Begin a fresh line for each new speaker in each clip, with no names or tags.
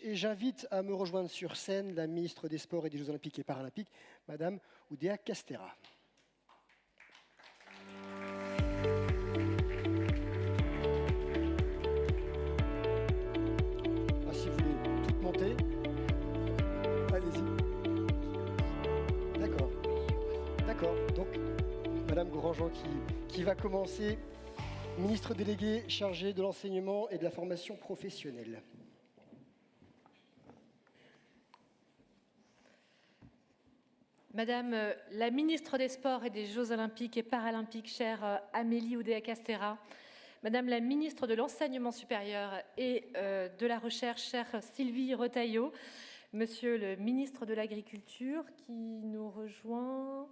et j'invite à me rejoindre sur scène la ministre des Sports et des Jeux Olympiques et Paralympiques, Madame Oudéa Castéra. Si vous voulez toutes monter, allez-y. D'accord. D'accord. Donc, Madame Grandjean qui va commencer, ministre déléguée chargée de l'enseignement et de la formation professionnelle.
Madame la ministre des Sports et des Jeux Olympiques et Paralympiques, chère Amélie Oudéa Castéra, Madame la ministre de l'Enseignement supérieur et de la Recherche, chère Sylvie Retailleau, Monsieur le ministre de l'Agriculture qui nous rejoindra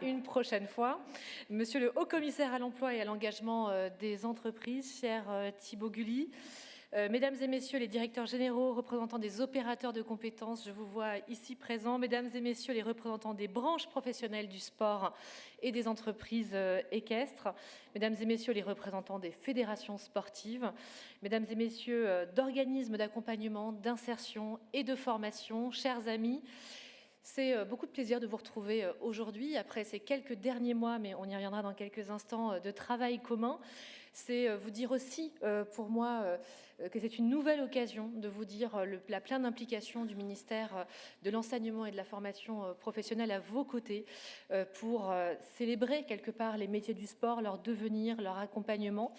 une prochaine fois, Monsieur le haut-commissaire à l'emploi et à l'engagement des entreprises, cher Thibaut Gully, Mesdames et Messieurs les directeurs généraux, représentants des opérateurs de compétences, je vous vois ici présents, Mesdames et Messieurs les représentants des branches professionnelles du sport et des entreprises équestres, Mesdames et Messieurs les représentants des fédérations sportives, Mesdames et Messieurs d'organismes d'accompagnement, d'insertion et de formation, chers amis, c'est beaucoup de plaisir de vous retrouver aujourd'hui, après ces quelques derniers mois, mais on y reviendra dans quelques instants, de travail commun. C'est vous dire aussi, pour moi, que c'est une nouvelle occasion de vous dire la pleine implication du ministère de l'Enseignement et de la Formation professionnelle à vos côtés pour célébrer quelque part les métiers du sport, leur devenir, leur accompagnement.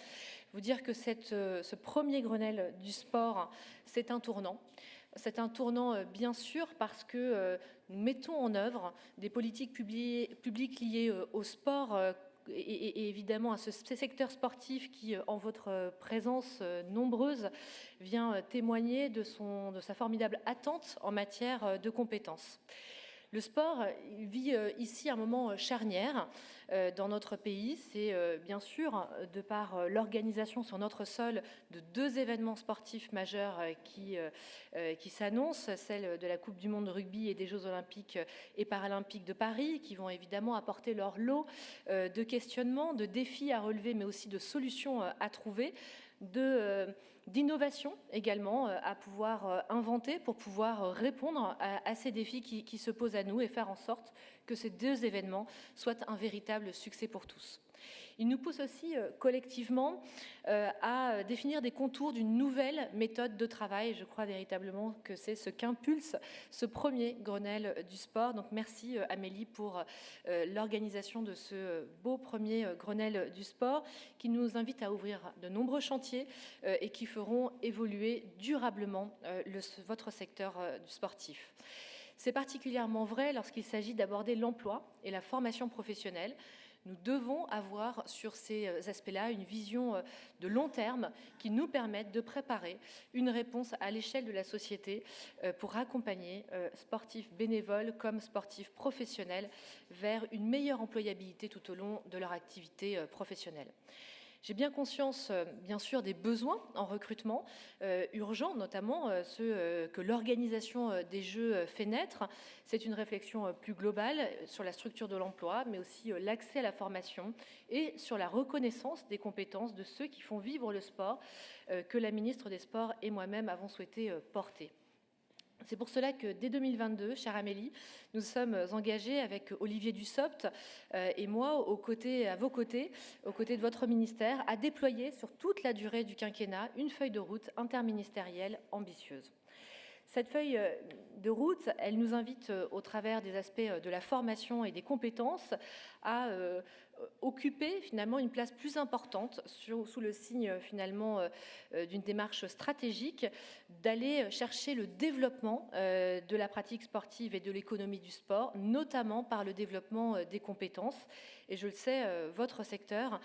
Vous dire que ce premier Grenelle du sport, c'est un tournant. C'est un tournant, bien sûr, parce que nous mettons en œuvre des politiques publiques liées au sport et évidemment à ce secteur sportif qui, en votre présence nombreuse, vient témoigner de sa formidable attente en matière de compétences. Le sport vit ici un moment charnière dans notre pays. C'est bien sûr, de par l'organisation sur notre sol de deux événements sportifs majeurs qui s'annoncent, celle de la Coupe du monde de rugby et des Jeux olympiques et paralympiques de Paris, qui vont évidemment apporter leur lot de questionnements, de défis à relever, mais aussi de solutions à trouver, d'innovation également à pouvoir inventer pour pouvoir répondre à ces défis qui se posent à nous et faire en sorte que ces deux événements soient un véritable succès pour tous. Il nous pousse aussi collectivement à définir des contours d'une nouvelle méthode de travail. Je crois véritablement que c'est ce qu'impulse ce premier Grenelle du sport. Donc merci Amélie pour l'organisation de ce beau premier Grenelle du sport qui nous invite à ouvrir de nombreux chantiers et qui feront évoluer durablement votre secteur du sportif. C'est particulièrement vrai lorsqu'il s'agit d'aborder l'emploi et la formation professionnelle. Nous devons avoir sur ces aspects-là une vision de long terme qui nous permette de préparer une réponse à l'échelle de la société pour accompagner sportifs bénévoles comme sportifs professionnels vers une meilleure employabilité tout au long de leur activité professionnelle. J'ai bien conscience, bien sûr, des besoins en recrutement urgents, notamment ceux que l'organisation des Jeux fait naître. C'est une réflexion plus globale sur la structure de l'emploi, mais aussi l'accès à la formation et sur la reconnaissance des compétences de ceux qui font vivre le sport que la ministre des Sports et moi-même avons souhaité porter. C'est pour cela que dès 2022, chère Amélie, nous sommes engagés avec Olivier Dussopt et moi à vos côtés, aux côtés de votre ministère, à déployer sur toute la durée du quinquennat une feuille de route interministérielle ambitieuse. Cette feuille de route, elle nous invite, au travers des aspects de la formation et des compétences, à occuper finalement une place plus importante sous le signe finalement d'une démarche stratégique, d'aller chercher le développement de la pratique sportive et de l'économie du sport, notamment par le développement des compétences. Et je le sais, votre secteur,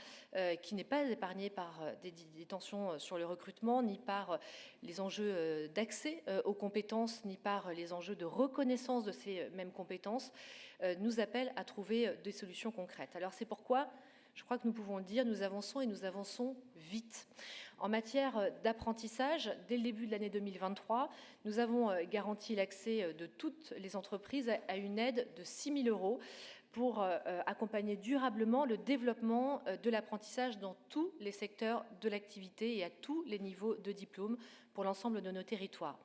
qui n'est pas épargné par des tensions sur le recrutement, ni par les enjeux d'accès aux compétences, ni par les enjeux de reconnaissance de ces mêmes compétences, nous appelle à trouver des solutions concrètes. Alors c'est pourquoi je crois que nous pouvons le dire, nous avançons et nous avançons vite. En matière d'apprentissage, dès le début de l'année 2023, nous avons garanti l'accès de toutes les entreprises à une aide de 6 000 € pour accompagner durablement le développement de l'apprentissage dans tous les secteurs de l'activité et à tous les niveaux de diplôme pour l'ensemble de nos territoires.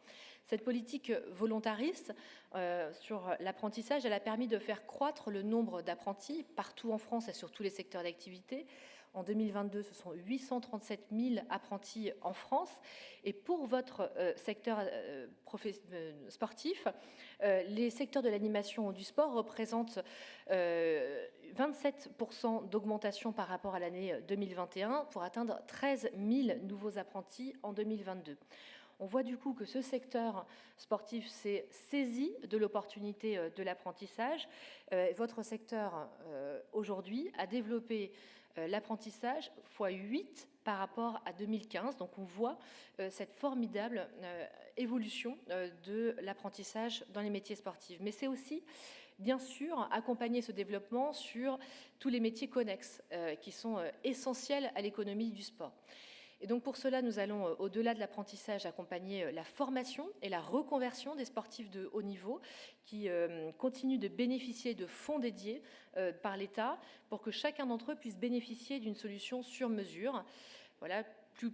Cette politique volontariste sur l'apprentissage, elle a permis de faire croître le nombre d'apprentis partout en France et sur tous les secteurs d'activité. En 2022, ce sont 837 000 apprentis en France. Et pour votre secteur sportif, les secteurs de l'animation ou du sport représentent 27% d'augmentation par rapport à l'année 2021 pour atteindre 13 000 nouveaux apprentis en 2022. On voit du coup que ce secteur sportif s'est saisi de l'opportunité de l'apprentissage. Votre secteur, aujourd'hui, a développé l'apprentissage x8 par rapport à 2015. Donc on voit cette formidable évolution de l'apprentissage dans les métiers sportifs. Mais c'est aussi, bien sûr, accompagner ce développement sur tous les métiers connexes qui sont essentiels à l'économie du sport. Et donc pour cela, nous allons, au-delà de l'apprentissage, accompagner la formation et la reconversion des sportifs de haut niveau qui continuent de bénéficier de fonds dédiés par l'État pour que chacun d'entre eux puisse bénéficier d'une solution sur mesure. Voilà.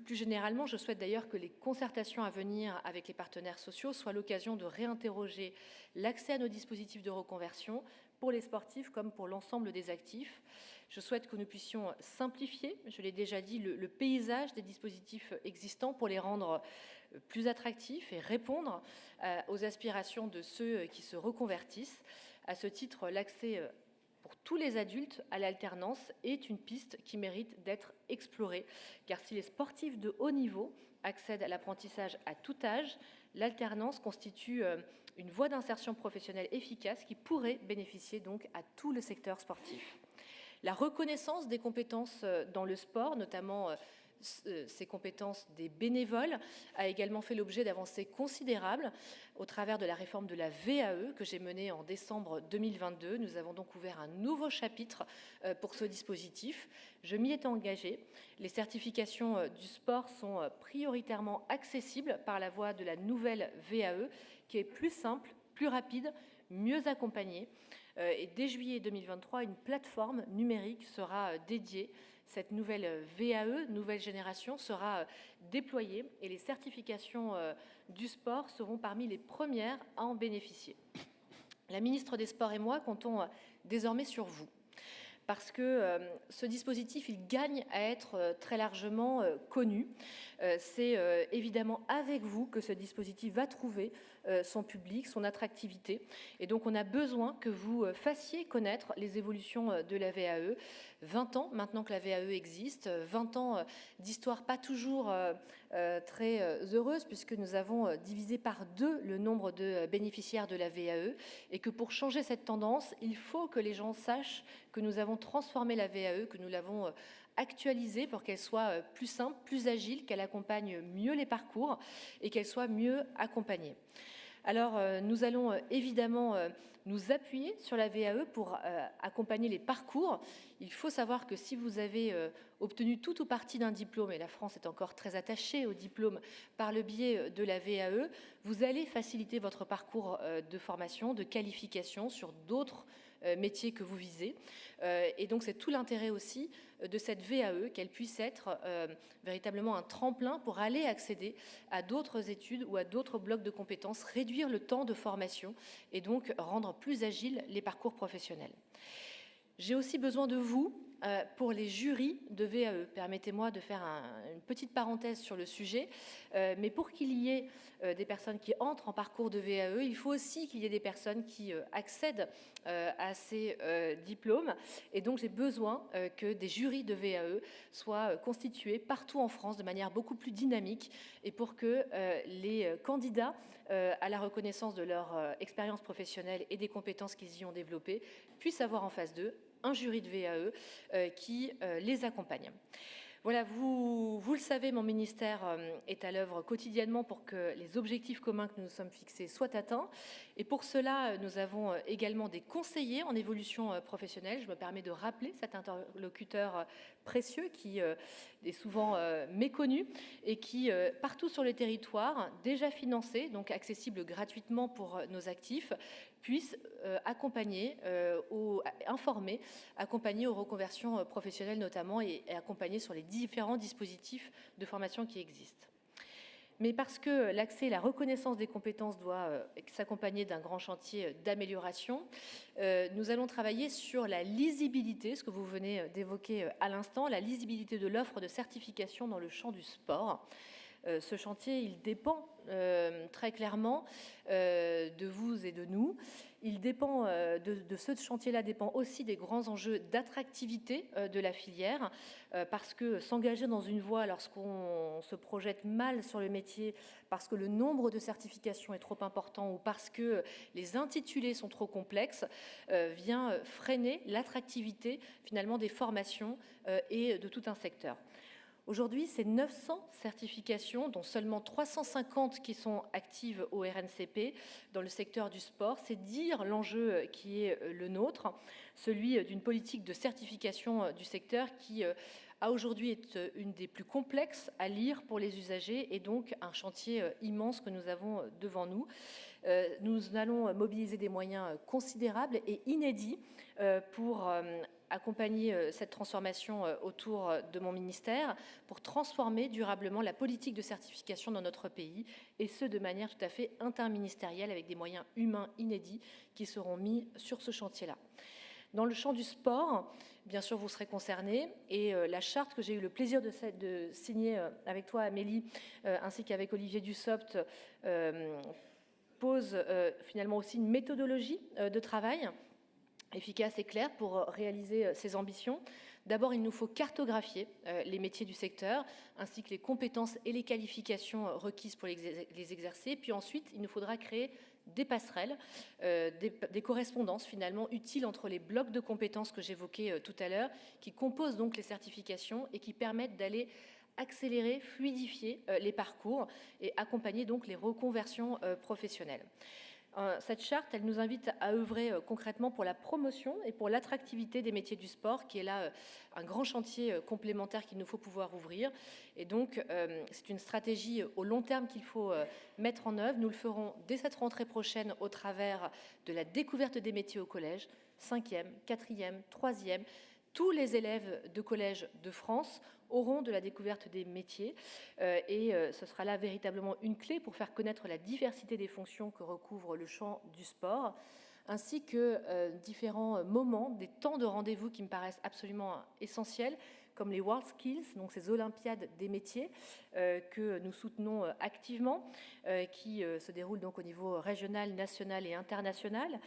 Plus généralement, je souhaite d'ailleurs que les concertations à venir avec les partenaires sociaux soient l'occasion de réinterroger l'accès à nos dispositifs de reconversion pour les sportifs comme pour l'ensemble des actifs. Je souhaite que nous puissions simplifier, je l'ai déjà dit, le paysage des dispositifs existants pour les rendre plus attractifs et répondre aux aspirations de ceux qui se reconvertissent. À ce titre, l'accès pour tous les adultes à l'alternance est une piste qui mérite d'être explorée, car si les sportifs de haut niveau accèdent à l'apprentissage à tout âge, l'alternance constitue une voie d'insertion professionnelle efficace qui pourrait bénéficier donc à tout le secteur sportif. La reconnaissance des compétences dans le sport, notamment ces compétences des bénévoles, a également fait l'objet d'avancées considérables au travers de la réforme de la VAE que j'ai menée en décembre 2022. Nous avons donc ouvert un nouveau chapitre pour ce dispositif. Je m'y étais engagée. Les certifications du sport sont prioritairement accessibles par la voie de la nouvelle VAE qui est plus simple, plus rapide, mieux accompagnée. Et dès juillet 2023, une plateforme numérique sera dédiée. Cette nouvelle VAE, nouvelle génération, sera déployée et les certifications du sport seront parmi les premières à en bénéficier. La ministre des Sports et moi comptons désormais sur vous. Parce que ce dispositif, il gagne à être très largement connu. C'est évidemment avec vous que ce dispositif va trouver son public, son attractivité. Et donc, on a besoin que vous fassiez connaître les évolutions de la VAE. 20 ans maintenant que la VAE existe, 20 ans d'histoire pas toujours très heureuse, puisque nous avons divisé par 2 le nombre de bénéficiaires de la VAE, et que pour changer cette tendance, il faut que les gens sachent que nous avons transformé la VAE, que nous l'avons actualisée pour qu'elle soit plus simple, plus agile, qu'elle accompagne mieux les parcours et qu'elle soit mieux accompagnée. Alors, nous allons évidemment nous appuyer sur la VAE pour accompagner les parcours. Il faut savoir que si vous avez obtenu tout ou partie d'un diplôme, et la France est encore très attachée au diplôme par le biais de la VAE, vous allez faciliter votre parcours de formation, de qualification sur d'autres métiers que vous visez. Et donc, c'est tout l'intérêt aussi de cette VAE, qu'elle puisse être véritablement un tremplin pour aller accéder à d'autres études ou à d'autres blocs de compétences, réduire le temps de formation et donc rendre plus agiles les parcours professionnels. J'ai aussi besoin de vous pour les jurys de VAE. Permettez-moi de faire une petite parenthèse sur le sujet, mais pour qu'il y ait des personnes qui entrent en parcours de VAE, il faut aussi qu'il y ait des personnes qui accèdent à ces diplômes. Et donc, j'ai besoin que des jurys de VAE soient constitués partout en France de manière beaucoup plus dynamique et pour que les candidats à la reconnaissance de leur expérience professionnelle et des compétences qu'ils y ont développées puissent avoir en face d'eux un jury de VAE qui les accompagne. Voilà, vous le savez, mon ministère est à l'œuvre quotidiennement pour que les objectifs communs que nous nous sommes fixés soient atteints. Et pour cela, nous avons également des conseillers en évolution professionnelle. Je me permets de rappeler cet interlocuteur précieux qui est souvent méconnu et qui, partout sur le territoire, déjà financé, donc accessible gratuitement pour nos actifs, puisse accompagner, informer, accompagner aux reconversions professionnelles notamment et accompagner sur les différents dispositifs de formation qui existent. Mais parce que l'accès et la reconnaissance des compétences doit s'accompagner d'un grand chantier d'amélioration, nous allons travailler sur la lisibilité, ce que vous venez d'évoquer à l'instant, la lisibilité de l'offre de certification dans le champ du sport. Ce chantier, il dépend très clairement de vous et de nous. Il dépend de ce chantier-là dépend aussi des grands enjeux d'attractivité de la filière, parce que s'engager dans une voie lorsqu'on se projette mal sur le métier, parce que le nombre de certifications est trop important ou parce que les intitulés sont trop complexes, vient freiner l'attractivité finalement des formations et de tout un secteur. Aujourd'hui, c'est 900 certifications, dont seulement 350 qui sont actives au RNCP dans le secteur du sport. C'est dire l'enjeu qui est le nôtre, celui d'une politique de certification du secteur qui aujourd'hui est une des plus complexes à lire pour les usagers et donc un chantier immense que nous avons devant nous. Nous allons mobiliser des moyens considérables et inédits pour accompagner cette transformation autour de mon ministère pour transformer durablement la politique de certification dans notre pays et ce de manière tout à fait interministérielle avec des moyens humains inédits qui seront mis sur ce chantier-là. Dans le champ du sport, bien sûr, vous serez concernés et la charte que j'ai eu le plaisir de signer avec toi, Amélie, ainsi qu'avec Olivier Dussopt, pose finalement aussi une méthodologie de travail efficace et claire pour réaliser ces ambitions. D'abord, il nous faut cartographier les métiers du secteur, ainsi que les compétences et les qualifications requises pour les exercer. Puis ensuite, il nous faudra créer des passerelles, des correspondances finalement utiles entre les blocs de compétences que j'évoquais tout à l'heure, qui composent donc les certifications et qui permettent d'aller accélérer, fluidifier les parcours et accompagner donc les reconversions professionnelles. Cette charte, elle nous invite à œuvrer concrètement pour la promotion et pour l'attractivité des métiers du sport, qui est là un grand chantier complémentaire qu'il nous faut pouvoir ouvrir. Et donc, c'est une stratégie au long terme qu'il faut mettre en œuvre. Nous le ferons dès cette rentrée prochaine au travers de la découverte des métiers au collège, 5e, 4e, 3e. Tous les élèves de collège de France auront de la découverte des métiers et ce sera là véritablement une clé pour faire connaître la diversité des fonctions que recouvre le champ du sport, ainsi que différents moments, des temps de rendez-vous qui me paraissent absolument essentiels, comme les World Skills, donc ces Olympiades des métiers que nous soutenons activement, qui se déroulent donc au niveau régional, national et international,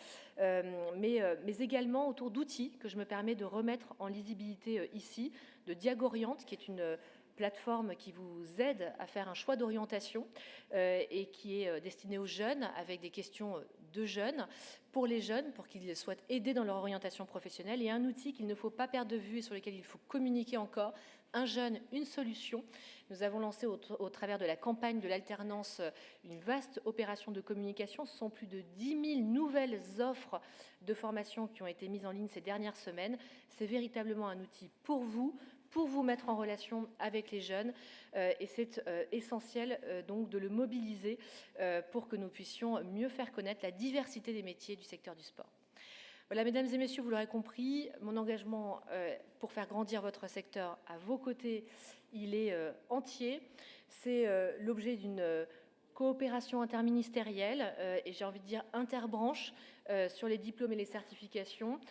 mais également autour d'outils que je me permets de remettre en lisibilité ici, de Diagoriante, qui est une plateforme qui vous aide à faire un choix d'orientation et qui est destinée aux jeunes avec des questions de jeunes, pour les jeunes, pour qu'ils soient aidés dans leur orientation professionnelle, et un outil qu'il ne faut pas perdre de vue et sur lequel il faut communiquer encore, un jeune, une solution. Nous avons lancé au travers de la campagne de l'alternance une vaste opération de communication. Ce sont plus de 10 000 nouvelles offres de formation qui ont été mises en ligne ces dernières semaines. C'est véritablement un outil pour vous mettre en relation avec les jeunes et c'est essentiel donc de le mobiliser pour que nous puissions mieux faire connaître la diversité des métiers du secteur du sport. Voilà, mesdames et messieurs, vous l'aurez compris, mon engagement pour faire grandir votre secteur à vos côtés, il est entier. C'est l'objet d'une coopération interministérielle et j'ai envie de dire interbranche sur les diplômes et les certifications.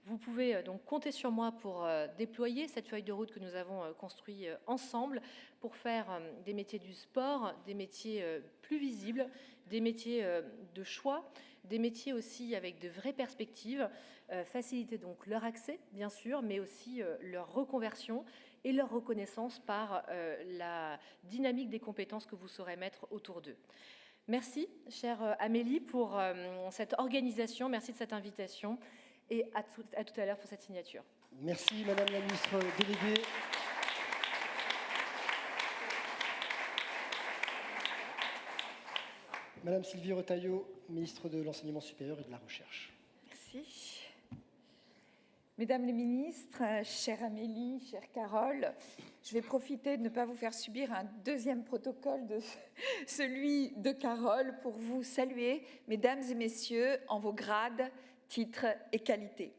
Vous pouvez donc compter sur moi pour déployer cette feuille de route que nous avons construite ensemble pour faire des métiers du sport, des métiers plus visibles, des métiers de choix, des métiers aussi avec de vraies perspectives, faciliter donc leur accès, bien sûr, mais aussi leur reconversion et leur reconnaissance par la dynamique des compétences que vous saurez mettre autour d'eux. Merci, chère Amélie, pour cette organisation. Merci de cette invitation. Et à tout à l'heure pour cette signature.
Merci Madame la Ministre déléguée. Madame Sylvie Retailleau, Ministre de l'Enseignement supérieur et de la Recherche.
Merci. Mesdames les ministres, chère Amélie, chère Carole, je vais profiter de ne pas vous faire subir un deuxième protocole de celui de Carole pour vous saluer, mesdames et messieurs, en vos grades, titres et qualités.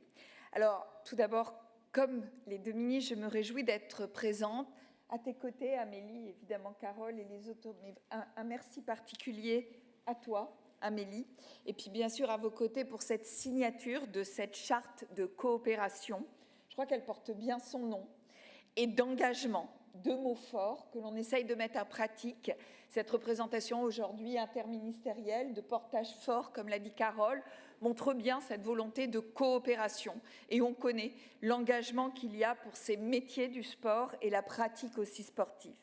Alors, tout d'abord, comme les deux ministres, je me réjouis d'être présente à tes côtés, Amélie, évidemment Carole et les autres, mais un merci particulier à toi, Amélie, et puis bien sûr à vos côtés pour cette signature de cette charte de coopération. Je crois qu'elle porte bien son nom, et d'engagement, deux mots forts que l'on essaye de mettre en pratique. Cette représentation aujourd'hui interministérielle, de portage fort, comme l'a dit Carole, montre bien cette volonté de coopération. Et on connaît l'engagement qu'il y a pour ces métiers du sport et la pratique aussi sportive.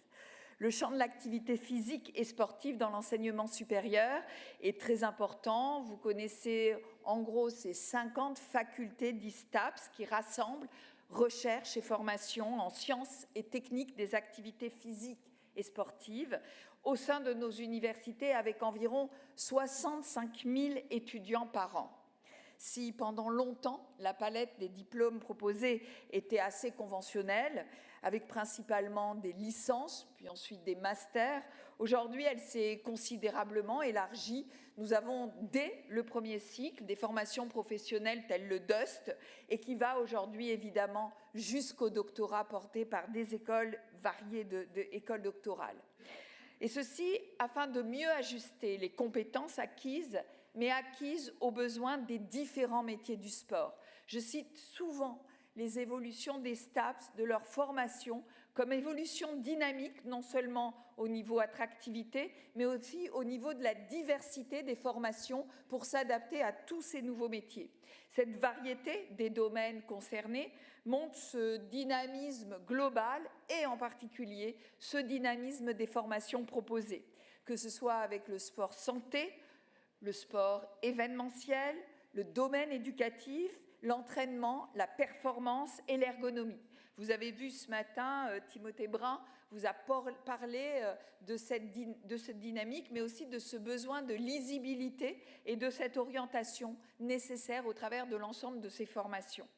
Le champ de l'activité physique et sportive dans l'enseignement supérieur est très important. Vous connaissez en gros ces 50 facultés d'ISTAPS qui rassemblent recherche et formation en sciences et techniques des activités physiques et sportives au sein de nos universités avec environ 65 000 étudiants par an. Si pendant longtemps, la palette des diplômes proposés était assez conventionnelle, avec principalement des licences, puis ensuite des masters, aujourd'hui, elle s'est considérablement élargie. Nous avons, dès le premier cycle, des formations professionnelles telles le DUST, et qui va aujourd'hui, évidemment, jusqu'au doctorat porté par des écoles variées d'écoles doctorales. Et ceci afin de mieux ajuster les compétences acquises, mais acquises aux besoins des différents métiers du sport. Je cite souvent les évolutions des STAPS, de leur formation, comme évolution dynamique, non seulement au niveau attractivité, mais aussi au niveau de la diversité des formations pour s'adapter à tous ces nouveaux métiers. Cette variété des domaines concernés montre ce dynamisme global et en particulier ce dynamisme des formations proposées, que ce soit avec le sport santé, le sport événementiel, le domaine éducatif, l'entraînement, la performance et l'ergonomie. Vous avez vu ce matin, Timothée Brun vous a parlé de cette dynamique, mais aussi de ce besoin de lisibilité et de cette orientation nécessaire au travers de l'ensemble de ces formations.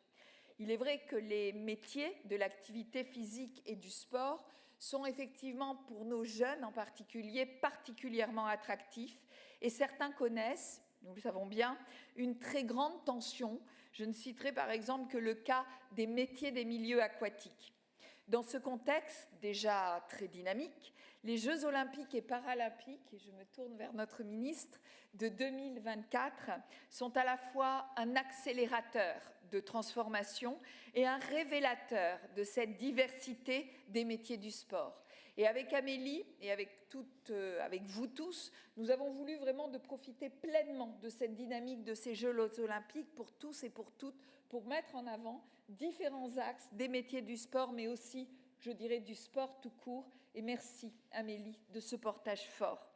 Il est vrai que les métiers de l'activité physique et du sport sont effectivement pour nos jeunes en particulier particulièrement attractifs et certains connaissent, nous le savons bien, une très grande tension. Je ne citerai par exemple que le cas des métiers des milieux aquatiques. Dans ce contexte déjà très dynamique, les Jeux olympiques et paralympiques, et je me tourne vers notre ministre, de 2024 sont à la fois un accélérateur de transformation et un révélateur de cette diversité des métiers du sport. Et avec Amélie et avec vous tous, nous avons voulu vraiment de profiter pleinement de cette dynamique de ces Jeux olympiques pour tous et pour toutes, pour mettre en avant différents axes des métiers du sport, mais aussi, je dirais, du sport tout court. Et merci, Amélie, de ce portage fort.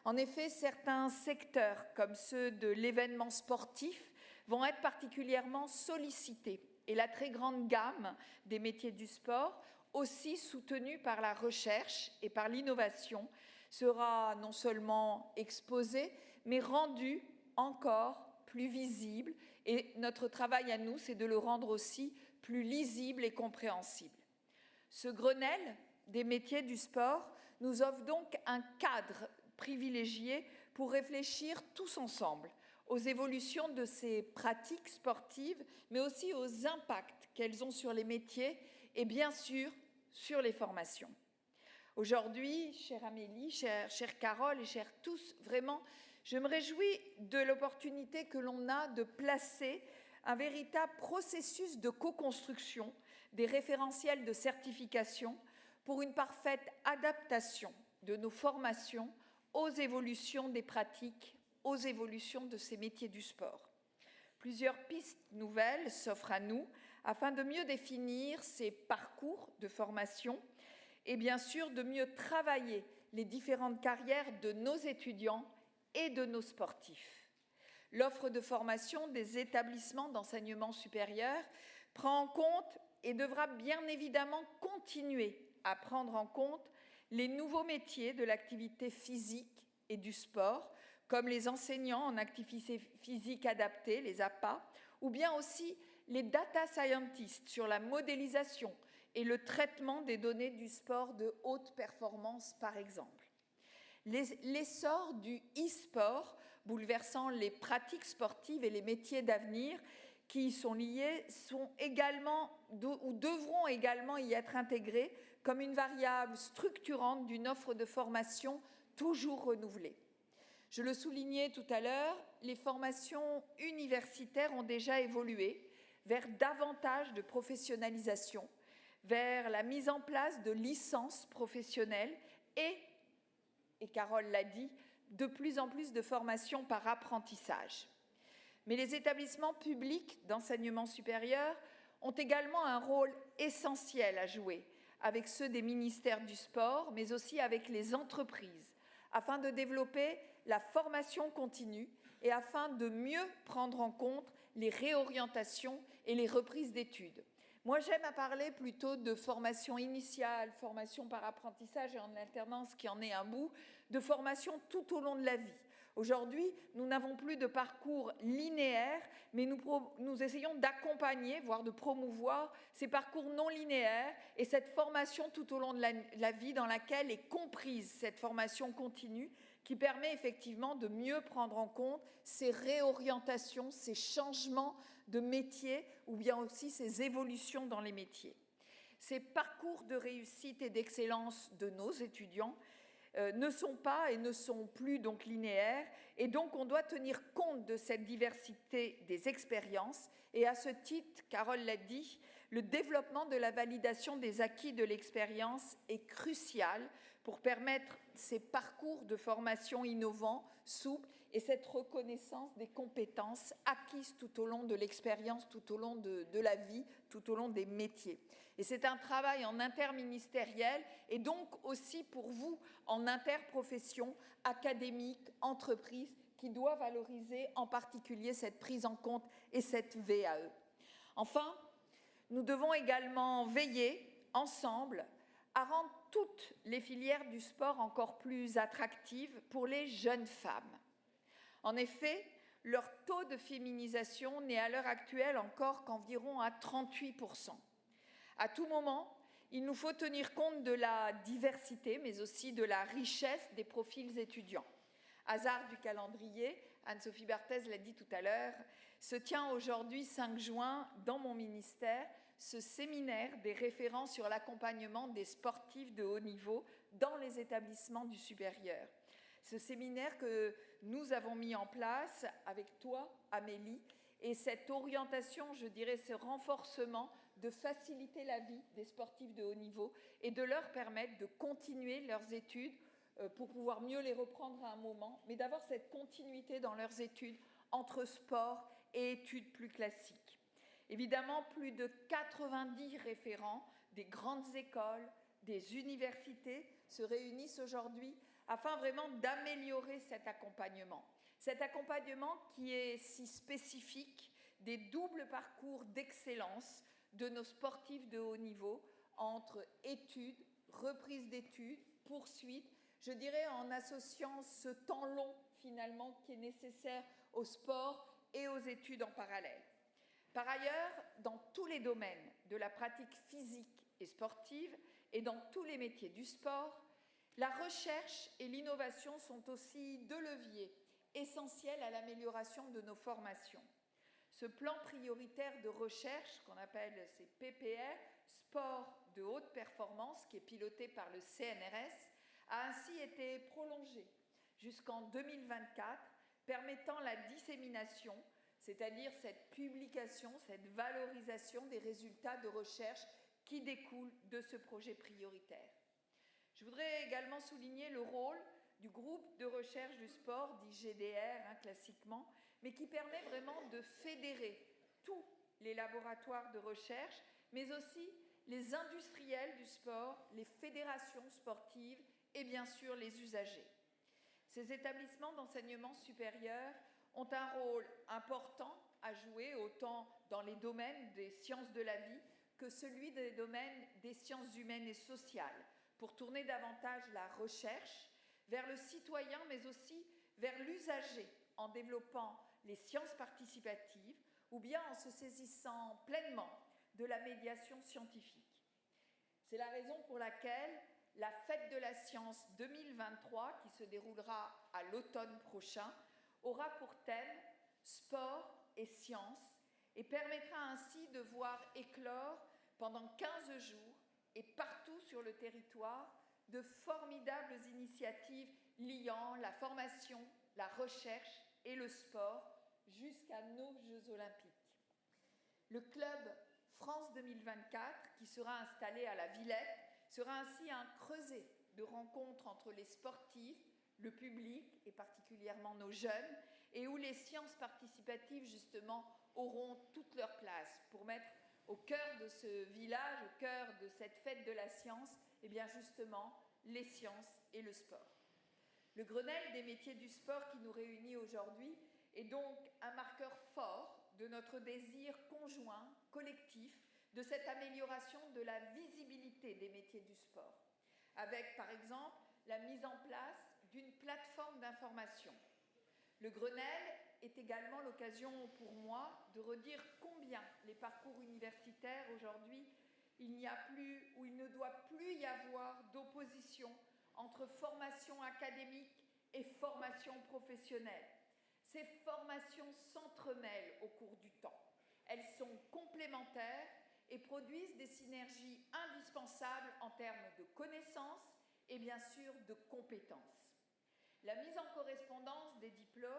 En effet, certains secteurs, comme ceux de l'événement sportif, vont être particulièrement sollicités. Et la très grande gamme des métiers du sport, aussi soutenue par la recherche et par l'innovation, sera non seulement exposée, mais rendue encore plus visible. Et notre travail à nous, c'est de le rendre aussi plus lisible et compréhensible. Ce Grenelle des métiers du sport nous offre donc un cadre privilégié pour réfléchir tous ensemble aux évolutions de ces pratiques sportives, mais aussi aux impacts qu'elles ont sur les métiers et bien sûr sur les formations. Aujourd'hui, chère Amélie, chère Carole et chers tous, vraiment, je me réjouis de l'opportunité que l'on a de placer un véritable processus de co-construction des référentiels de certification pour une parfaite adaptation de nos formations aux évolutions des pratiques, aux évolutions de ces métiers du sport. Plusieurs pistes nouvelles s'offrent à nous afin de mieux définir ces parcours de formation et bien sûr de mieux travailler les différentes carrières de nos étudiants et de nos sportifs. L'offre de formation des établissements d'enseignement supérieur prend en compte et devra bien évidemment continuer à prendre en compte les nouveaux métiers de l'activité physique et du sport, comme les enseignants en activité physique adaptée, les APA, ou bien aussi les data scientists sur la modélisation et le traitement des données du sport de haute performance, par exemple. L'essor du e-sport, bouleversant les pratiques sportives et les métiers d'avenir qui y sont liés, sont également, ou devront également y être intégrés comme une variable structurante d'une offre de formation toujours renouvelée. Je le soulignais tout à l'heure, les formations universitaires ont déjà évolué vers davantage de professionnalisation, vers la mise en place de licences professionnelles et Carole l'a dit, de plus en plus de formations par apprentissage. Mais les établissements publics d'enseignement supérieur ont également un rôle essentiel à jouer avec ceux des ministères du sport, mais aussi avec les entreprises, afin de développer la formation continue et afin de mieux prendre en compte les réorientations et les reprises d'études. Moi, j'aime à parler plutôt de formation initiale, formation par apprentissage et en alternance qui en est un bout, de formation tout au long de la vie. Aujourd'hui, nous n'avons plus de parcours linéaire, mais nous essayons d'accompagner, voire de promouvoir ces parcours non linéaires et cette formation tout au long de la vie dans laquelle est comprise cette formation continue qui permet effectivement de mieux prendre en compte ces réorientations, ces changements de métier ou bien aussi ces évolutions dans les métiers. Ces parcours de réussite et d'excellence de nos étudiants ne sont pas et ne sont plus donc linéaires, et donc on doit tenir compte de cette diversité des expériences. Et à ce titre, Carole l'a dit, le développement de la validation des acquis de l'expérience est crucial pour permettre ces parcours de formation innovants, souples, et cette reconnaissance des compétences acquises tout au long de l'expérience, tout au long de la vie, tout au long des métiers. Et c'est un travail en interministériel et donc aussi pour vous en interprofession, académique, entreprise, qui doit valoriser en particulier cette prise en compte et cette VAE. Enfin, nous devons également veiller ensemble à rendre toutes les filières du sport encore plus attractives pour les jeunes femmes. En effet, leur taux de féminisation n'est à l'heure actuelle encore qu'environ à 38%. À tout moment, il nous faut tenir compte de la diversité, mais aussi de la richesse des profils étudiants. Hasard du calendrier, Anne-Sophie Barthez l'a dit tout à l'heure, se tient aujourd'hui 5 juin dans mon ministère ce séminaire des référents sur l'accompagnement des sportifs de haut niveau dans les établissements du supérieur. Ce séminaire que nous avons mis en place avec toi, Amélie, et cette orientation, je dirais, ce renforcement de faciliter la vie des sportifs de haut niveau et de leur permettre de continuer leurs études pour pouvoir mieux les reprendre à un moment, mais d'avoir cette continuité dans leurs études entre sport et études plus classiques. Évidemment, plus de 90 référents des grandes écoles, des universités se réunissent aujourd'hui afin vraiment d'améliorer cet accompagnement. Cet accompagnement qui est si spécifique des doubles parcours d'excellence de nos sportifs de haut niveau entre études, reprise d'études, poursuite, je dirais en associant ce temps long finalement qui est nécessaire au sport et aux études en parallèle. Par ailleurs, dans tous les domaines de la pratique physique et sportive et dans tous les métiers du sport, la recherche et l'innovation sont aussi deux leviers essentiels à l'amélioration de nos formations. Ce plan prioritaire de recherche, qu'on appelle ces PPR, sport de haute performance, qui est piloté par le CNRS, a ainsi été prolongé jusqu'en 2024, permettant la dissémination, c'est-à-dire cette publication, cette valorisation des résultats de recherche qui découlent de ce projet prioritaire. Je voudrais également souligner le rôle du groupe de recherche du sport, dit GDR classiquement, mais qui permet vraiment de fédérer tous les laboratoires de recherche, mais aussi les industriels du sport, les fédérations sportives et bien sûr les usagers. Ces établissements d'enseignement supérieur ont un rôle important à jouer autant dans les domaines des sciences de la vie que celui des domaines des sciences humaines et sociales, pour tourner davantage la recherche vers le citoyen, mais aussi vers l'usager, en développant les sciences participatives ou bien en se saisissant pleinement de la médiation scientifique. C'est la raison pour laquelle la Fête de la Science 2023, qui se déroulera à l'automne prochain, aura pour thème « Sport et science » et permettra ainsi de voir éclore pendant 15 jours et partout sur le territoire de formidables initiatives liant la formation, la recherche et le sport jusqu'à nos Jeux Olympiques. Le club France 2024, qui sera installé à la Villette, sera ainsi un creuset de rencontres entre les sportifs, le public et particulièrement nos jeunes, et où les sciences participatives justement auront toute leur place pour mettre au cœur de ce village, au cœur de cette fête de la science, et bien justement les sciences et le sport. Le Grenelle des métiers du sport qui nous réunit aujourd'hui est donc un marqueur fort de notre désir conjoint, collectif, de cette amélioration de la visibilité des métiers du sport, avec par exemple la mise en place d'une plateforme d'information. Le Grenelle est également l'occasion pour moi de redire combien les parcours universitaires aujourd'hui, il n'y a plus ou il ne doit plus y avoir d'opposition entre formation académique et formation professionnelle. Ces formations s'entremêlent au cours du temps. Elles sont complémentaires et produisent des synergies indispensables en termes de connaissances et bien sûr de compétences. La mise en correspondance des diplômes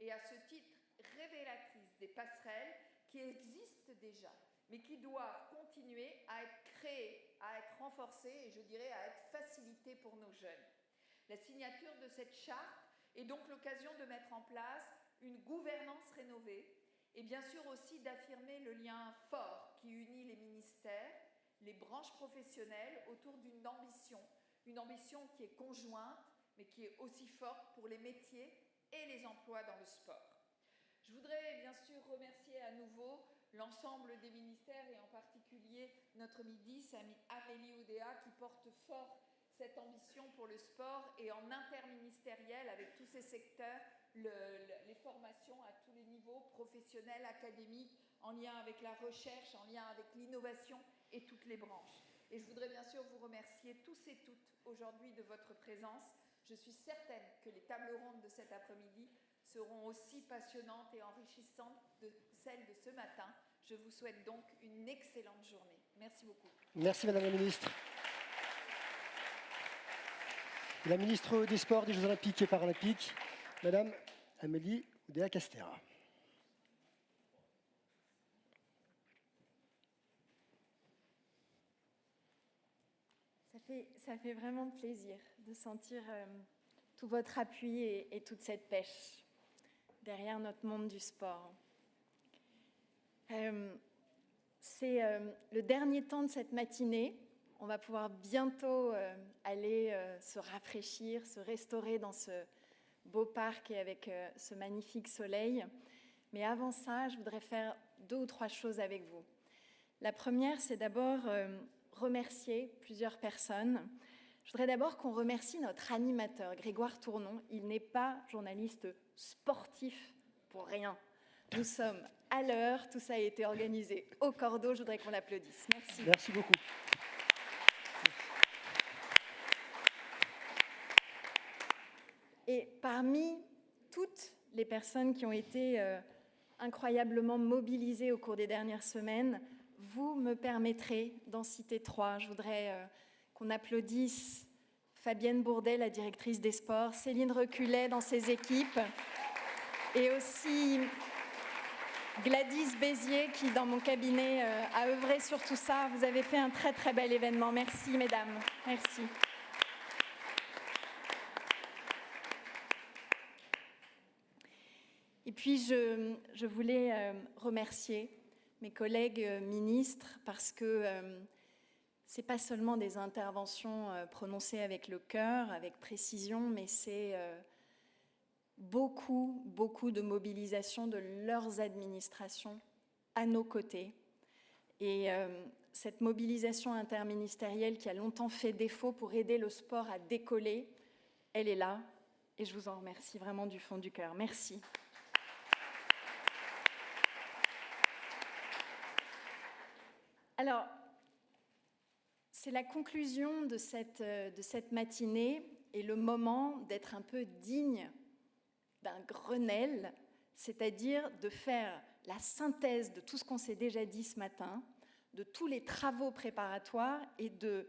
est à ce titre révélatrice des passerelles qui existent déjà, mais qui doivent continuer à être créées, à être renforcées et je dirais à être facilitées pour nos jeunes. La signature de cette charte est donc l'occasion de mettre en place une gouvernance rénovée et bien sûr aussi d'affirmer le lien fort qui unit les ministères, les branches professionnelles autour d'une ambition qui est conjointe, mais qui est aussi forte pour les métiers et les emplois dans le sport. Je voudrais bien sûr remercier à nouveau l'ensemble des ministères et en particulier notre ministre Amélie Oudéa qui porte fort cette ambition pour le sport et en interministériel avec tous ces secteurs, les formations à tous les niveaux, professionnels, académiques, en lien avec la recherche, en lien avec l'innovation et toutes les branches. Et je voudrais bien sûr vous remercier tous et toutes aujourd'hui de votre présence. Je suis certaine que les tables rondes de cet après-midi seront aussi passionnantes et enrichissantes que celles de ce matin. Je vous souhaite donc une excellente journée. Merci beaucoup.
Merci Madame la Ministre. La ministre des Sports, des Jeux Olympiques et Paralympiques, Madame Amélie Oudéa-Castéra.
Ça fait vraiment plaisir de sentir tout votre appui et toute cette pêche derrière notre monde du sport. C'est le dernier temps de cette matinée. On va pouvoir bientôt aller se rafraîchir, se restaurer dans ce beau parc et avec ce magnifique soleil. Mais avant ça, je voudrais faire 2 ou 3 choses avec vous. La première, c'est d'abord remercier plusieurs personnes. Je voudrais d'abord qu'on remercie notre animateur, Grégoire Tournon. Il n'est pas journaliste sportif pour rien. Nous sommes à l'heure, tout ça a été organisé au cordeau. Je voudrais qu'on l'applaudisse. Merci.
Merci beaucoup.
Et parmi toutes les personnes qui ont été incroyablement mobilisées au cours des dernières semaines, vous me permettrez d'en citer 3. Je voudrais qu'on applaudisse Fabienne Bourdet, la directrice des sports, Céline Reculet dans ses équipes, et aussi Gladys Bézier qui, dans mon cabinet, a œuvré sur tout ça. Vous avez fait un très très bel événement. Merci mesdames. Merci. Et puis je voulais remercier mes collègues ministres parce que ce n'est pas seulement des interventions prononcées avec le cœur, avec précision, mais c'est beaucoup de mobilisation de leurs administrations à nos côtés. Et cette mobilisation interministérielle qui a longtemps fait défaut pour aider le sport à décoller, elle est là. Et je vous en remercie vraiment du fond du cœur. Merci. Alors, c'est la conclusion de cette matinée et le moment d'être un peu digne d'un Grenelle, c'est-à-dire de faire la synthèse de tout ce qu'on s'est déjà dit ce matin, de tous les travaux préparatoires et de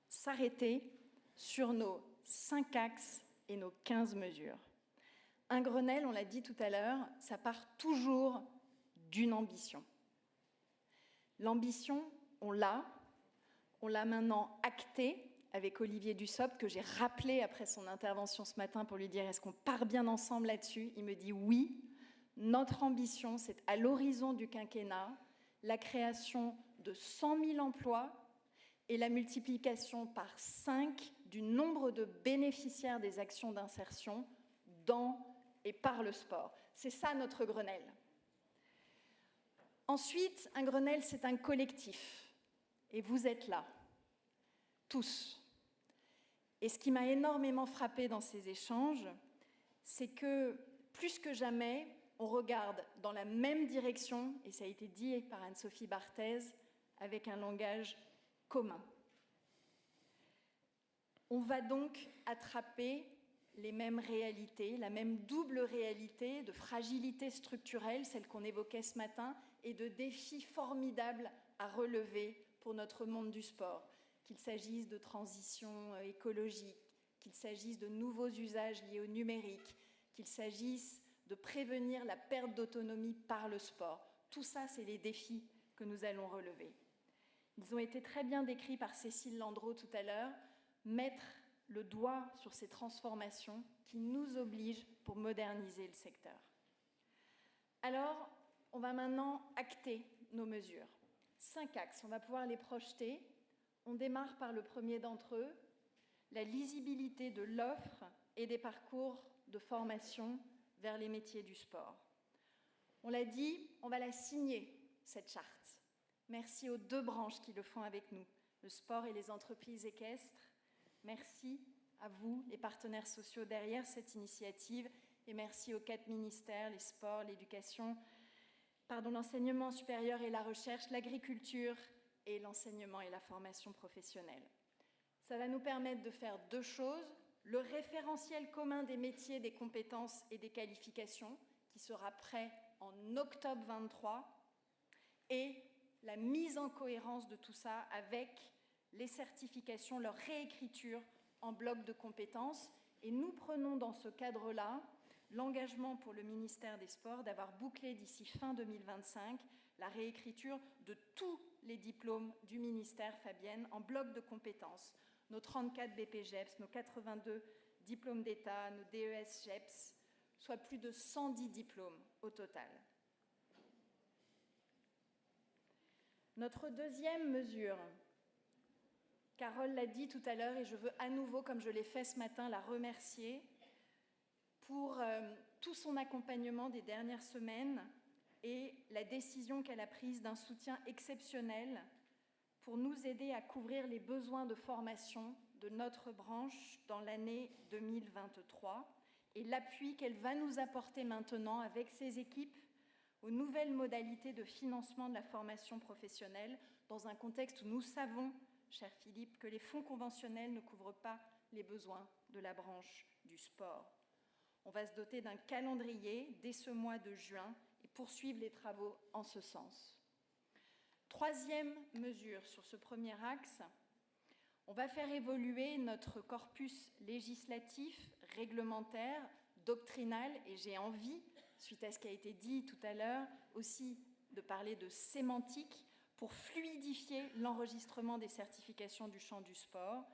s'arrêter sur nos 5 axes et nos 15 mesures. Un Grenelle, on l'a dit tout à l'heure, ça part toujours d'une ambition. L'ambition, on l'a maintenant actée avec Olivier Dussopt, que j'ai rappelé après son intervention ce matin pour lui dire « Est-ce qu'on part bien ensemble là-dessus ?» Il me dit « Oui, notre ambition, c'est à l'horizon du quinquennat, la création de 100 000 emplois et la multiplication par 5 du nombre de bénéficiaires des actions d'insertion dans et par le sport. » C'est ça notre Grenelle. Ensuite, un Grenelle, c'est un collectif. Et vous êtes là, tous. Et ce qui m'a énormément frappée dans ces échanges, c'est que plus que jamais, on regarde dans la même direction, et ça a été dit par Anne-Sophie Barthez, avec un langage commun. On va donc attraper les mêmes réalités, la même double réalité de fragilité structurelle, celle qu'on évoquait ce matin, et de défis formidables à relever pour notre monde du sport. Qu'il s'agisse de transition écologique, qu'il s'agisse de nouveaux usages liés au numérique, qu'il s'agisse de prévenir la perte d'autonomie par le sport. Tout ça, c'est les défis que nous allons relever. Ils ont été très bien décrits par Cécile Landreau tout à l'heure. Mettre le doigt sur ces transformations qui nous obligent pour moderniser le secteur. Alors, on va maintenant acter nos mesures. 5 axes, on va pouvoir les projeter. On démarre par le premier d'entre eux, la lisibilité de l'offre et des parcours de formation vers les métiers du sport. On l'a dit, on va la signer, cette charte. Merci aux 2 branches qui le font avec nous, le sport et les entreprises équestres. Merci à vous, les partenaires sociaux derrière cette initiative, et merci aux 4 ministères, les sports, l'éducation, l'enseignement supérieur et la recherche, l'agriculture et l'enseignement et la formation professionnelle. Ça va nous permettre de faire 2 choses. Le référentiel commun des métiers, des compétences et des qualifications, qui sera prêt en octobre 23, et la mise en cohérence de tout ça avec les certifications, leur réécriture en bloc de compétences. Et nous prenons dans ce cadre-là l'engagement pour le ministère des Sports d'avoir bouclé d'ici fin 2025 la réécriture de tous les diplômes du ministère, Fabienne, en bloc de compétences. Nos 34 BPGEPS, nos 82 diplômes d'État, nos DES-GEPS, soit plus de 110 diplômes au total. Notre deuxième mesure, Carole l'a dit tout à l'heure et je veux à nouveau, comme je l'ai fait ce matin, la remercier pour tout son accompagnement des dernières semaines et la décision qu'elle a prise d'un soutien exceptionnel pour nous aider à couvrir les besoins de formation de notre branche dans l'année 2023 et l'appui qu'elle va nous apporter maintenant avec ses équipes aux nouvelles modalités de financement de la formation professionnelle dans un contexte où nous savons, cher Philippe, que les fonds conventionnels ne couvrent pas les besoins de la branche du sport. On va se doter d'un calendrier dès ce mois de juin et poursuivre les travaux en ce sens. Troisième mesure sur ce premier axe, on va faire évoluer notre corpus législatif, réglementaire, doctrinal, et j'ai envie, suite à ce qui a été dit tout à l'heure, aussi de parler de sémantique pour fluidifier l'enregistrement des certifications du champ du sport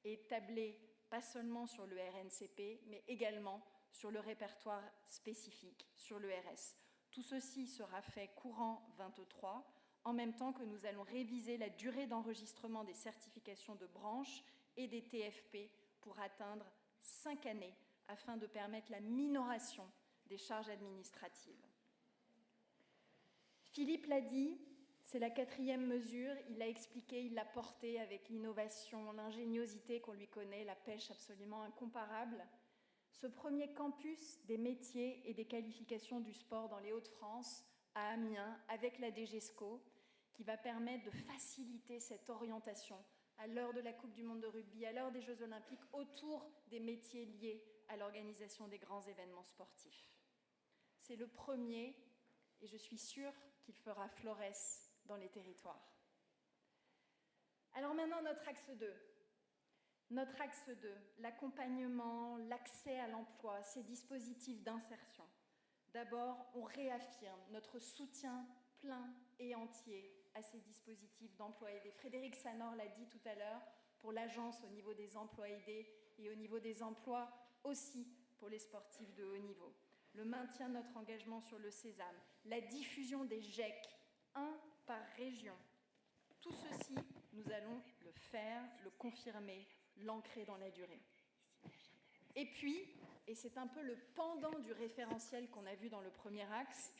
et tabler pas seulement sur le RNCP, mais également sur le répertoire spécifique, sur le RS. Tout ceci sera fait courant 23, en même temps que nous allons réviser la durée d'enregistrement des certifications de branche et des TFP pour atteindre 5 années, afin de permettre la minoration des charges administratives. Philippe l'a dit, c'est la 4e mesure, il l'a expliqué, il l'a portée avec l'innovation, l'ingéniosité qu'on lui connaît, la pêche absolument incomparable. Ce premier campus des métiers et des qualifications du sport dans les Hauts-de-France, à Amiens, avec la DGESCO, qui va permettre de faciliter cette orientation à l'heure de la Coupe du Monde de rugby, à l'heure des Jeux Olympiques, autour des métiers liés à l'organisation des grands événements sportifs. C'est le premier, et je suis sûre qu'il fera florès dans les territoires. Alors maintenant, notre axe 2. Notre axe 2, l'accompagnement, l'accès à l'emploi, ces dispositifs d'insertion. D'abord, on réaffirme notre soutien plein et entier à ces dispositifs d'emploi aidé. Frédéric Sanor l'a dit tout à l'heure, pour l'agence au niveau des emplois aidés et au niveau des emplois aussi pour les sportifs de haut niveau. Le maintien de notre engagement sur le Sésame, la diffusion des GEC, un par région. Tout ceci, nous allons le faire, le confirmer, l'ancrer dans la durée. Et puis, et c'est un peu le pendant du référentiel qu'on a vu dans le premier axe,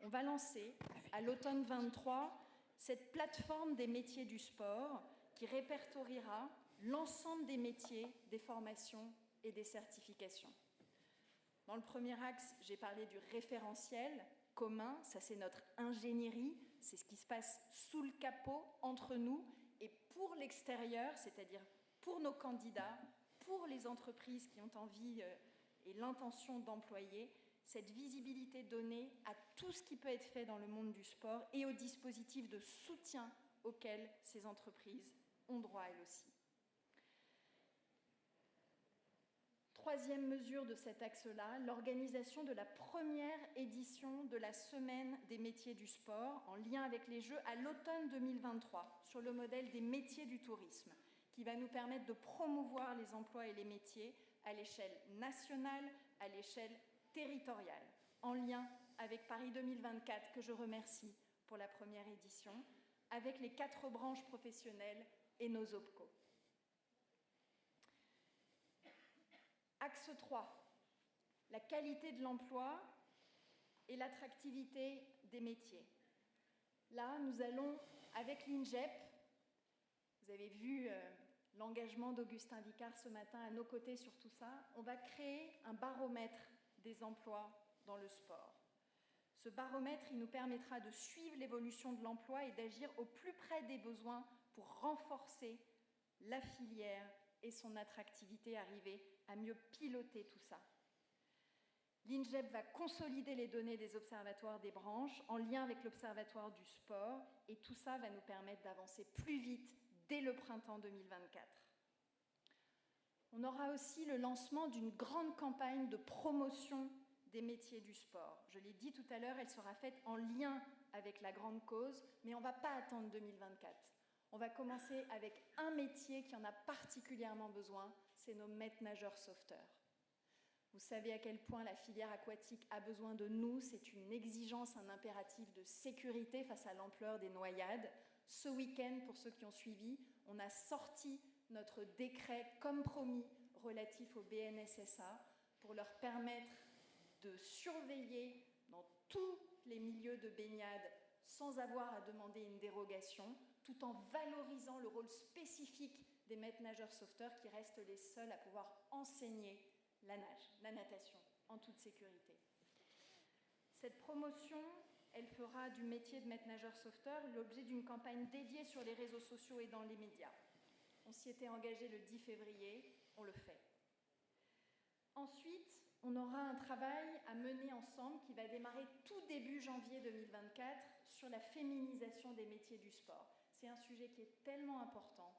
on va lancer à l'automne 23 cette plateforme des métiers du sport qui répertoriera l'ensemble des métiers, des formations et des certifications. Dans le premier axe, j'ai parlé du référentiel commun, ça c'est notre ingénierie, c'est ce qui se passe sous le capot, entre nous, et pour l'extérieur, c'est-à-dire pour nos candidats, pour les entreprises qui ont envie et l'intention d'employer, cette visibilité donnée à tout ce qui peut être fait dans le monde du sport et aux dispositifs de soutien auxquels ces entreprises ont droit elles aussi. Troisième mesure de cet axe-là, l'organisation de la première édition de la Semaine des métiers du sport en lien avec les Jeux à l'automne 2023 sur le modèle des métiers du tourisme qui va nous permettre de promouvoir les emplois et les métiers à l'échelle nationale, à l'échelle territoriale, en lien avec Paris 2024 que je remercie pour la première édition, avec les 4 branches professionnelles et nos OPCO. Axe 3, la qualité de l'emploi et l'attractivité des métiers. Là, nous allons, avec l'INJEP, vous avez vu l'engagement d'Augustin Vicard ce matin à nos côtés sur tout ça, on va créer un baromètre des emplois dans le sport. Ce baromètre, il nous permettra de suivre l'évolution de l'emploi et d'agir au plus près des besoins pour renforcer la filière et son attractivité, arriver à mieux piloter tout ça. L'INJEP va consolider les données des observatoires des branches en lien avec l'observatoire du sport et tout ça va nous permettre d'avancer plus vite dès le printemps 2024. On aura aussi le lancement d'une grande campagne de promotion des métiers du sport. Je l'ai dit tout à l'heure, elle sera faite en lien avec la grande cause, mais on ne va pas attendre 2024. On va commencer avec un métier qui en a particulièrement besoin, c'est nos maîtres-nageurs sauveteurs. Vous savez à quel point la filière aquatique a besoin de nous, c'est une exigence, un impératif de sécurité face à l'ampleur des noyades. Ce week-end, pour ceux qui ont suivi, on a sorti notre décret, comme promis, relatif au BNSSA, pour leur permettre de surveiller dans tous les milieux de baignade sans avoir à demander une dérogation, tout en valorisant le rôle spécifique des maîtres-nageurs sauveteurs qui restent les seuls à pouvoir enseigner la nage, la natation, en toute sécurité. Cette promotion, elle fera du métier de maître-nageur sauveteur l'objet d'une campagne dédiée sur les réseaux sociaux et dans les médias. On s'y était engagé le 10 février, on le fait. Ensuite, on aura un travail à mener ensemble qui va démarrer tout début janvier 2024 sur la féminisation des métiers du sport. C'est un sujet qui est tellement important,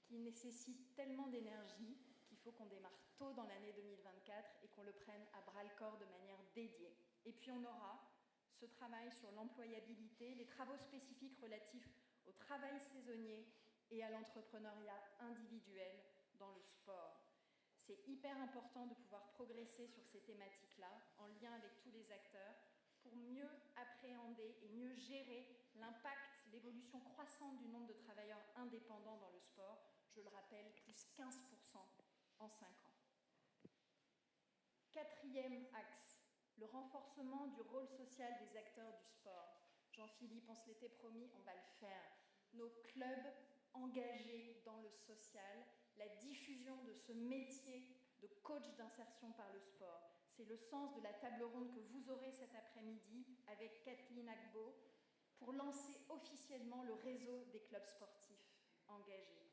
qui nécessite tellement d'énergie qu'il faut qu'on démarre tôt dans l'année 2024 et qu'on le prenne à bras-le-corps de manière dédiée. Et puis on aura ce travail sur l'employabilité, les travaux spécifiques relatifs au travail saisonnier et à l'entrepreneuriat individuel dans le sport. C'est hyper important de pouvoir progresser sur ces thématiques-là en lien avec tous les acteurs pour mieux appréhender et mieux gérer l'impact, l'évolution croissante du nombre de travailleurs indépendants dans le sport. Je le rappelle, plus 15% en 5 ans. Quatrième axe, le renforcement du rôle social des acteurs du sport. Jean-Philippe, on se l'était promis, on va le faire. Nos clubs engagés dans le social, la diffusion de ce métier de coach d'insertion par le sport. C'est le sens de la table ronde que vous aurez cet après-midi avec Kathleen Agbo pour lancer officiellement le réseau des clubs sportifs engagés.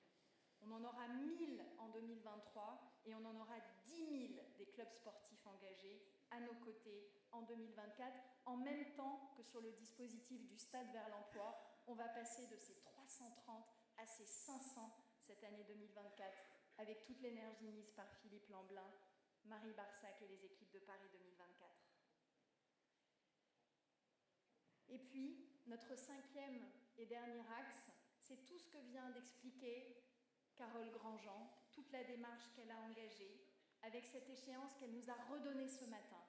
On en aura 1000 en 2023 et on en aura 10 000 des clubs sportifs engagés à nos côtés en 2024, en même temps que sur le dispositif du Stade vers l'emploi, on va passer de ces 330 à ces 500 cette année 2024, avec toute l'énergie mise par Philippe Lamblin, Marie Barsac et les équipes de Paris 2024. Et puis, notre 5e et dernier axe, c'est tout ce que vient d'expliquer Carole Grandjean, toute la démarche qu'elle a engagée, avec cette échéance qu'elle nous a redonnée ce matin,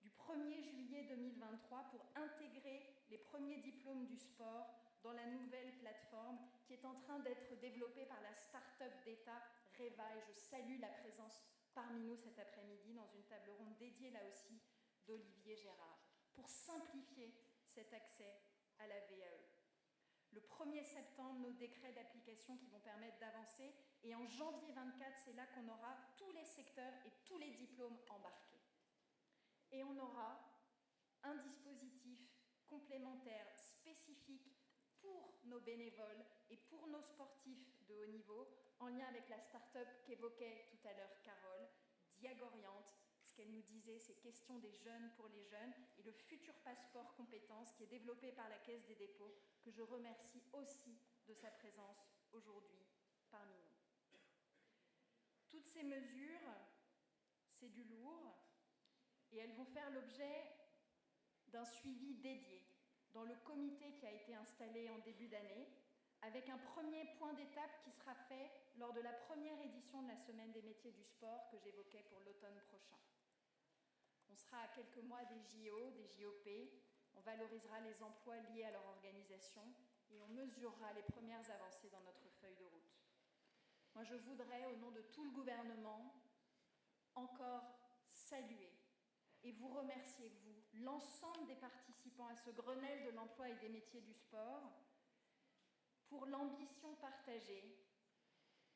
du 1er juillet 2023, pour intégrer les premiers diplômes du sport dans la nouvelle plateforme qui est en train d'être développée par la start-up d'État Reva. Et je salue la présence parmi nous cet après-midi dans une table ronde dédiée là aussi d'Olivier Gérard, pour simplifier cet accès à la VAE. Le 1er septembre, nos décrets d'application qui vont permettre d'avancer, et en janvier 24, c'est là qu'on aura tous les secteurs et tous les diplômes embarqués. Et on aura un dispositif complémentaire spécifique pour nos bénévoles et pour nos sportifs de haut niveau, en lien avec la start-up qu'évoquait tout à l'heure Carole, Diagoriante. Ce qu'elle nous disait, c'est question des jeunes pour les jeunes, et le futur passeport compétences qui est développé par la Caisse des dépôts, que je remercie aussi de sa présence aujourd'hui parmi nous. Toutes ces mesures, c'est du lourd, et elles vont faire l'objet d'un suivi dédié dans le comité qui a été installé en début d'année, avec un premier point d'étape qui sera fait lors de la première édition de la Semaine des métiers du sport que j'évoquais pour l'automne prochain. On sera à quelques mois des JO, des JOP, on valorisera les emplois liés à leur organisation et on mesurera les premières avancées dans notre feuille de route. Moi, je voudrais, au nom de tout le gouvernement, encore saluer et vous remercier, vous, l'ensemble des participants à ce Grenelle de l'emploi et des métiers du sport, pour l'ambition partagée,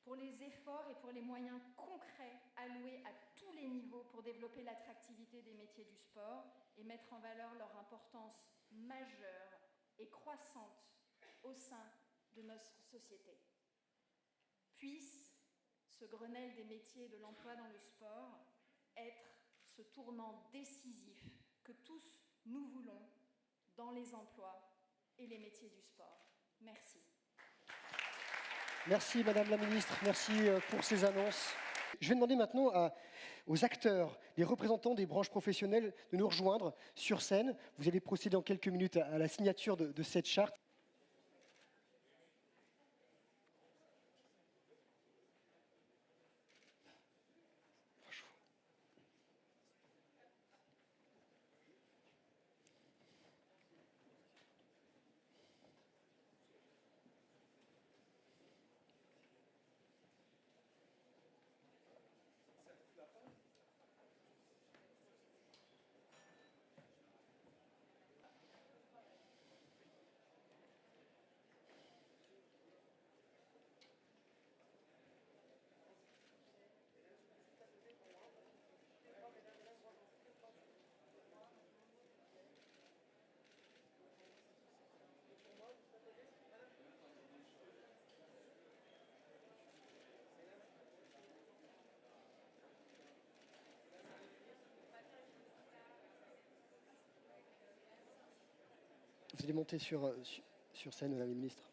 pour les efforts et pour les moyens concrets alloués à tous les niveaux pour développer l'attractivité des métiers du sport et mettre en valeur leur importance majeure et croissante au sein de notre société. Puisse ce Grenelle des métiers et de l'emploi dans le sport être ce tournant décisif que tous nous voulons dans les emplois et les métiers du sport. Merci.
Merci Madame la Ministre, merci pour ces annonces. Je vais demander maintenant aux acteurs, les représentants des branches professionnelles de nous rejoindre sur scène. Vous allez procéder en quelques minutes à la signature de cette charte. Vous allez monter sur scène, Madame la Ministre.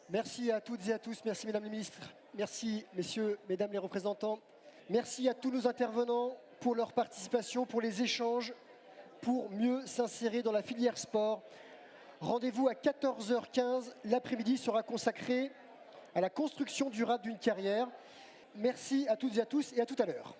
Merci à toutes et à tous. Merci, mesdames les ministres. Merci, messieurs, mesdames les représentants. Merci à tous nos intervenants pour leur participation, pour les échanges, pour mieux s'insérer dans la filière sport. Rendez-vous à 14h15. L'après-midi sera consacré à la construction durable d'une carrière. Merci à toutes et à tous et à tout à l'heure.